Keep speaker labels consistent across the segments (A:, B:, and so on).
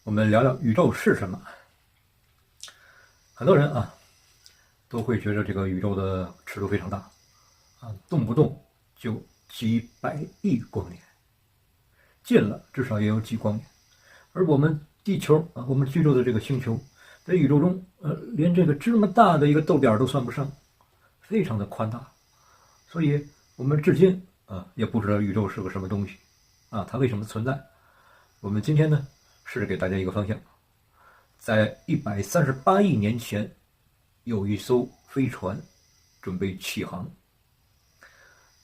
A: 我们聊聊宇宙是什么。很多人都会觉得这个宇宙的尺度非常大动不动就几百亿光年，近了至少也有几光年。而我们地球我们居住的这个星球，在宇宙中连这个这么大的一个豆点都算不上，非常的宽大。所以我们至今也不知道宇宙是个什么东西它为什么存在。我们今天呢试着给大家一个方向，在138亿年前，有一艘飞船准备起航，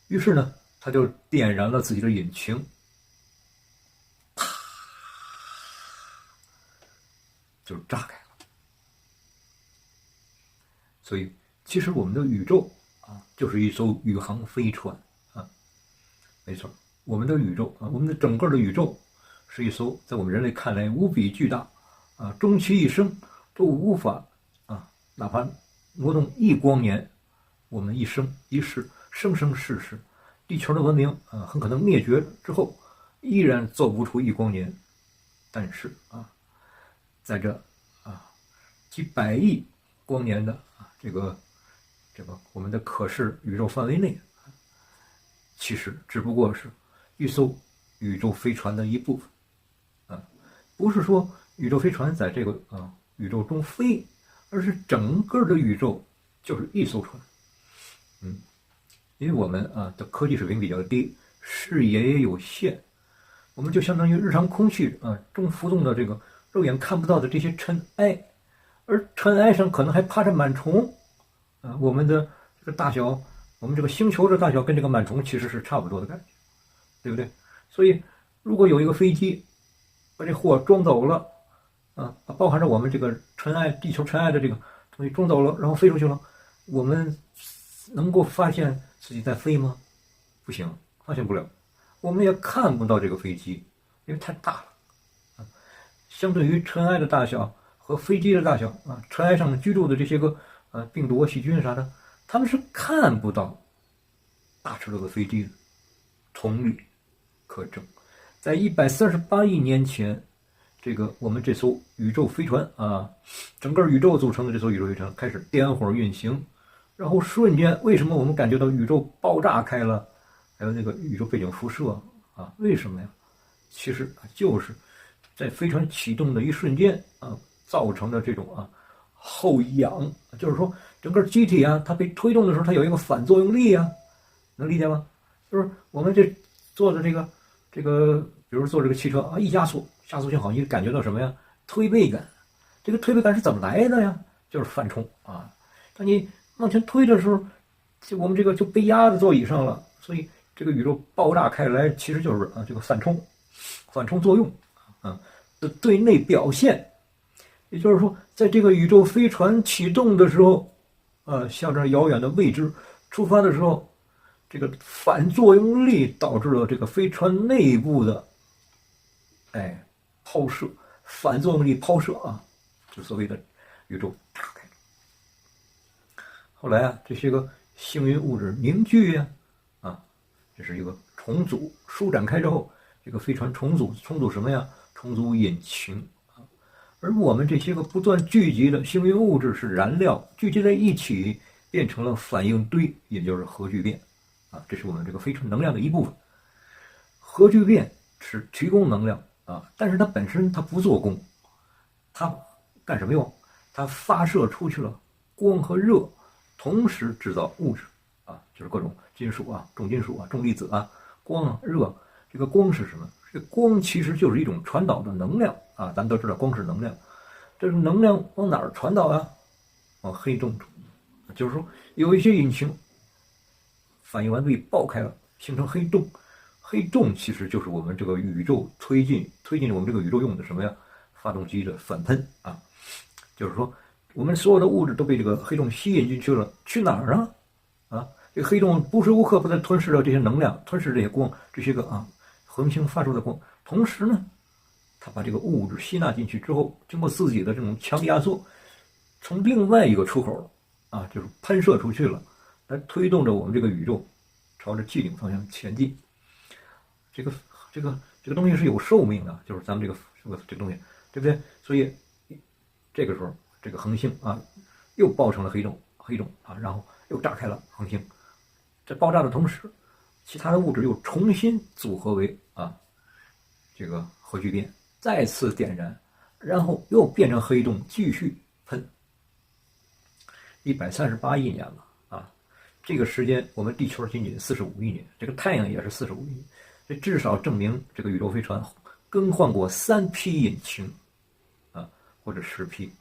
A: 于是呢，他就点燃了自己的引擎，啪，就炸开了。所以，其实我们的宇宙就是一艘宇航飞船没错，我们的宇宙我们的整个的宇宙是一艘在我们人类看来无比巨大终其一生都无法哪怕挪动1光年，我们一生一世生生世世，地球的文明很可能灭绝之后依然走不出1光年。但是在这几百亿光年的这个我们的可视宇宙范围内，其实只不过是一艘宇宙飞船的一部分不是说宇宙飞船在这个宇宙中飞，而是整个的宇宙就是一艘船。因为我们的科技水平比较低，视野也有限，我们就相当于日常空气中浮动的这个肉眼看不到的这些尘埃，而尘埃上可能还趴着螨虫我们的这个大小，我们这个星球的大小跟这个螨虫其实是差不多的感觉，对不对？所以如果有一个飞机把这货装走了包含着我们这个尘埃，地球尘埃的这个东西装走了，然后飞出去了，我们能够发现自己在飞吗？不行，发现不了。我们也看不到这个飞机，因为太大了相对于尘埃的大小和飞机的大小尘埃上居住的这些个病毒细菌啥的，他们是看不到大尺度的飞机的。同理可证，在138亿年前，这个我们这艘宇宙飞船整个宇宙组成的这艘宇宙飞船开始点火运行，然后瞬间为什么我们感觉到宇宙爆炸开了，还有那个宇宙背景辐射为什么呀？其实就是在飞船启动的一瞬间造成的这种后仰，就是说整个机体它被推动的时候，它有一个反作用力能理解吗？就是我们这做的这个，比如做这个汽车一加速性好，你感觉到什么呀？推背感。这个推背感是怎么来的呀？就是犯冲当你往前推的时候，我们这个就被压在座椅上了，所以这个宇宙爆炸开来，其实就是这个反冲作用的对内表现。也就是说，在这个宇宙飞船启动的时候向着遥远的未知出发的时候，这个反作用力导致了这个飞船内部的抛射，反作用力抛射就所谓的宇宙炸开。后来这些个星云物质凝聚这是一个重组，舒展开之后，这个飞船重组什么呀？重组引擎而我们这些个不断聚集的星云物质是燃料，聚集在一起变成了反应堆，也就是核聚变这是我们这个飞船能量的一部分。核聚变是提供能量但是它本身它不做功，它干什么用？它发射出去了光和热，同时制造物质就是各种金属重金属重粒子光热。这个光是什么？这个光其实就是一种传导的能量咱们都知道光是能量，这是能量往哪儿传导往黑洞中。就是说有一些引擎反应完毕爆开了，形成黑洞。黑洞其实就是我们这个宇宙推进我们这个宇宙用的什么呀？发动机的反喷就是说我们所有的物质都被这个黑洞吸引进去了，去哪儿这个黑洞无时无刻不在吞噬着这些能量，吞噬这些光，这些个恒星发出的光。同时呢，它把这个物质吸纳进去之后，经过自己的这种强压缩，从另外一个出口就是喷射出去了，来推动着我们这个宇宙朝着既定方向前进。这个东西是有寿命的，就是咱们这个东西对不对？所以这个时候，这个恒星啊，又爆成了黑洞啊，然后又炸开了恒星。在爆炸的同时，其他的物质又重新组合为这个核聚变，再次点燃，然后又变成黑洞，继续喷。138亿年了啊！这个时间，我们地球仅仅45亿年，这个太阳也是45亿年，这至少证明这个宇宙飞船更换过3批引擎啊，或者10批，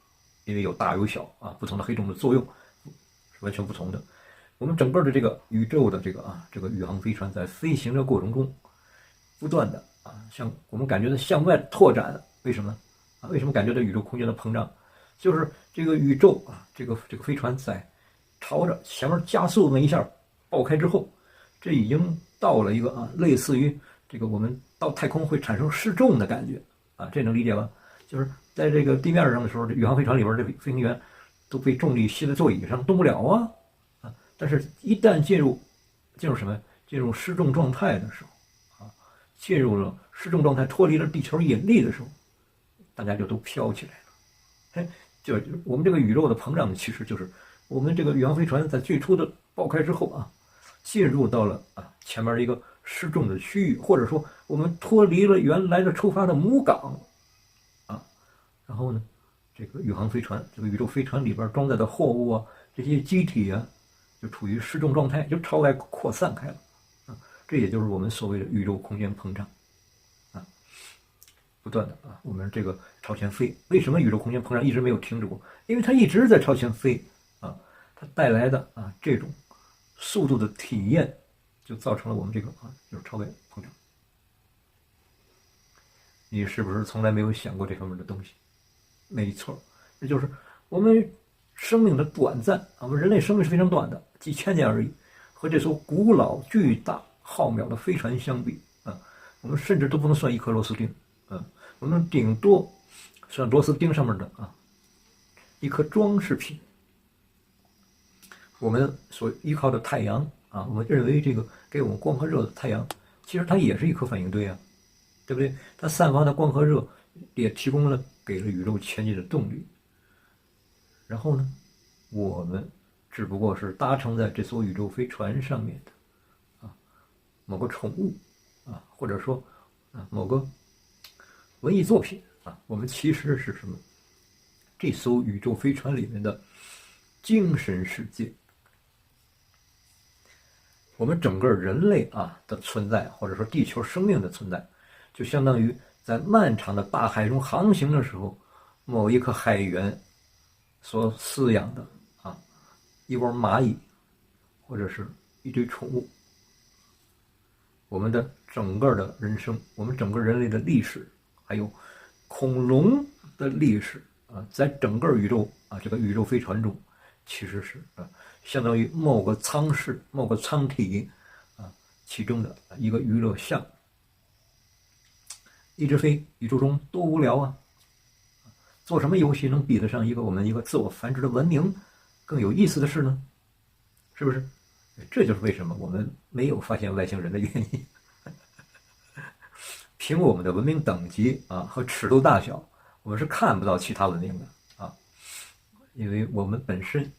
A: 因为有大有小啊，不同的黑洞的作用是完全不同的。我们整个的这个宇宙的这个宇航飞船在飞行的过程中，不断的向我们感觉到向外拓展，为什么为什么感觉到宇宙空间的膨胀？就是这个宇宙这个飞船在朝着前面加速那一下爆开之后，这已经到了一个类似于这个我们到太空会产生失重的感觉这能理解吧？就是在这个地面上的时候，这宇航飞船里边的飞行员都被重力吸在座椅上动不了但是一旦进入什么？进入失重状态的时候进入了失重状态，脱离了地球引力的时候，大家就都飘起来了。就是我们这个宇宙的膨胀，其实就是我们这个宇航飞船在最初的爆开之后进入到了前面一个失重的区域，或者说我们脱离了原来的出发的母港然后呢，这个宇航飞船，这个宇宙飞船里边装载的货物这些机体就处于失重状态，就朝外扩散开了这也就是我们所谓的宇宙空间膨胀不断的我们这个朝前飞。为什么宇宙空间膨胀一直没有停止过？因为它一直在朝前飞它带来的这种速度的体验，就造成了我们这个就是超外膨胀。你是不是从来没有想过这方面的东西？没错，这就是我们生命的短暂我们人类生命是非常短的，几千年而已，和这艘古老巨大浩渺的飞船相比我们甚至都不能算一颗螺丝钉我们顶多算螺丝钉上面的一颗装饰品。我们所依靠的太阳我们认为这个给我们光和热的太阳，其实它也是一颗反应堆对不对？它散发的光和热也提供了给了宇宙前进的动力。然后呢，我们只不过是搭乘在这艘宇宙飞船上面的某个宠物或者说某个文艺作品我们其实是什么？这艘宇宙飞船里面的精神世界。我们整个人类的存在，或者说地球生命的存在，就相当于在漫长的大海中航行的时候，某一颗海员所饲养的一窝蚂蚁，或者是一堆宠物。我们的整个的人生，我们整个人类的历史，还有恐龙的历史在整个宇宙这个宇宙飞船中，其实是相当于某个舱室、某个舱体其中的一个娱乐项目。一直飞，宇宙中多无聊做什么游戏能比得上我们一个自我繁殖的文明更有意思的事呢？是不是？这就是为什么我们没有发现外星人的原因。凭我们的文明等级和尺度大小，我们是看不到其他文明的因为我们本身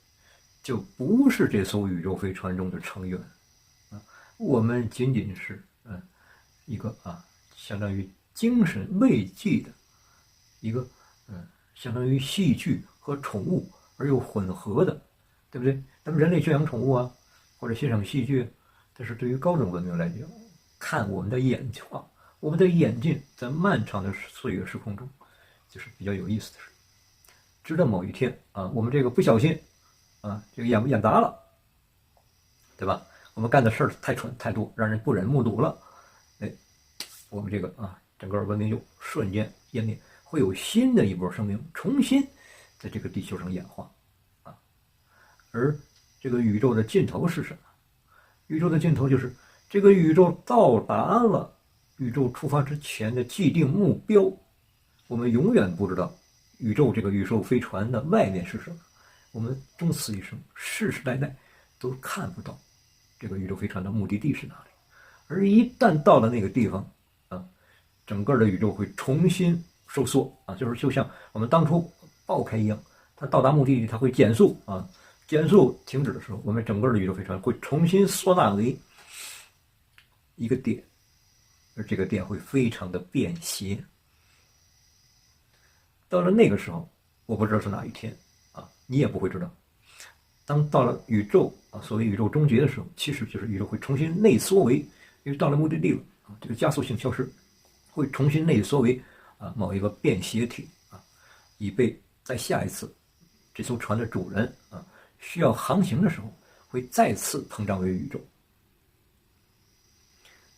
A: 就不是这艘宇宙飞船中的成员我们仅仅是一个相当于精神慰藉的一个相当于戏剧和宠物而又混合的，对不对？咱们人类圈养宠物或者欣赏戏剧，但是对于高等文明来讲，看我们的眼睛我们的眼睛在漫长的岁月时空中，就是比较有意思的事。直到某一天我们这个不小心这个眼砸了，对吧？我们干的事儿太蠢太多，让人不忍目睹了，我们这个整个文明就瞬间湮灭，会有新的一波生命重新在这个地球上演化而这个宇宙的尽头是什么？宇宙的尽头就是这个宇宙到达了宇宙出发之前的既定目标。我们永远不知道宇宙这个宇宙飞船的外面是什么，我们终此一生世世代代都看不到这个宇宙飞船的目的地是哪里。而一旦到了那个地方整个的宇宙会重新收缩啊，就是就像我们当初爆开一样，它到达目的地它会减速啊，减速停止的时候，我们整个的宇宙飞船会重新缩纳为一个点，而这个点会非常的便携。到了那个时候，我不知道是哪一天啊，你也不会知道。当到了宇宙啊，所谓宇宙终结的时候，其实就是宇宙会重新内缩为，因为到了目的地了啊，这个加速性消失，会重新内缩为啊某一个便携体啊，以备在下一次这艘船的主人啊需要航行的时候，会再次膨胀为宇宙。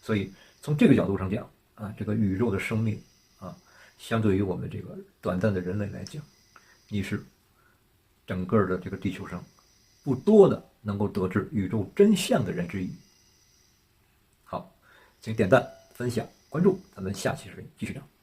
A: 所以从这个角度上讲啊，这个宇宙的生命啊，相对于我们这个短暂的人类来讲，你是整个的这个地球上不多的能够得知宇宙真相的人之一。好，请点赞、分享、关注，咱们下期视频继续讲。